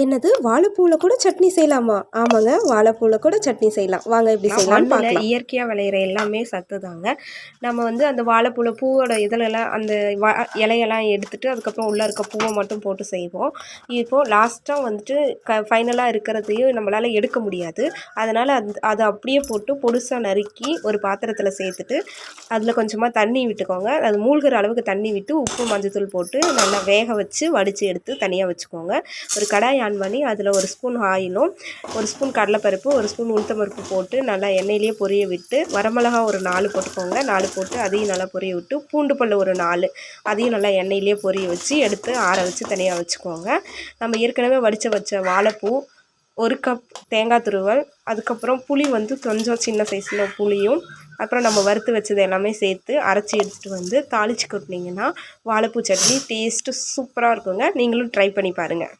என்னது வாழைப்பூவில் கூட சட்னி செய்யலாமா? ஆமாங்க, வாழைப்பூவில் கூட சட்னி செய்யலாம். வாங்க எப்படி செய்யலாம்னு பார்க்கலாம். இயற்கையாக விளையிற எல்லாமே சத்து தாங்க. நம்ம வந்து அந்த வாழைப்பூவில் பூவோட இதழெல்லாம் அந்த இலையெல்லாம் எடுத்துட்டு அதுக்கப்புறம் உள்ளே இருக்க பூவை மட்டும் போட்டு செய்வோம். இப்போது லாஸ்ட்டாக வந்துட்டு ஃபைனலாக இருக்கிறதையும் நம்மளால் எடுக்க முடியாது. அதனால் அதை அப்படியே போட்டு பொடுசாக நறுக்கி ஒரு பாத்திரத்தில் சேர்த்துட்டு அதில் கொஞ்சமாக தண்ணி விட்டுக்கோங்க. அது மூழ்கிற அளவுக்கு தண்ணி விட்டு உப்பு மஞ்சத்தூள் போட்டு நல்லா வேக வச்சு வடித்து எடுத்து தனியாக வச்சுக்கோங்க. ஒரு கடாய் ஆன் பண்ணி அதில் 1 ஸ்பூன் ஆயிலும் 1 ஸ்பூன் கடலைப்பருப்பு 1 ஸ்பூன் உளுத்தம்பருப்பு போட்டு நல்லா எண்ணெயிலேயே பொரிய விட்டு வரமிளகா ஒரு 4 போட்டுக்கோங்க. 4 போட்டு அதையும் நல்லா பொரிய விட்டு பூண்டு பல் ஒரு 4 அதையும் நல்லா எண்ணெயிலேயே பொரிய வச்சு எடுத்து ஆற வச்சு தனியாக வச்சுக்கோங்க. நம்ம ஏற்கனவே வடித்து வச்ச வாழைப்பூ 1 கப் தேங்காய் துருவல், அதுக்கப்புறம் புளி வந்து கொஞ்சம் சின்ன சைஸில் புளியும், அப்புறம் நம்ம வறுத்து வச்சது எல்லாமே சேர்த்து அரைச்சி எடுத்துகிட்டு வந்து தாளித்து கொட்டினீங்கன்னா வாழைப்பூ சட்னி டேஸ்ட்டு சூப்பராக இருக்குங்க. நீங்களும் ட்ரை பண்ணி பாருங்கள்.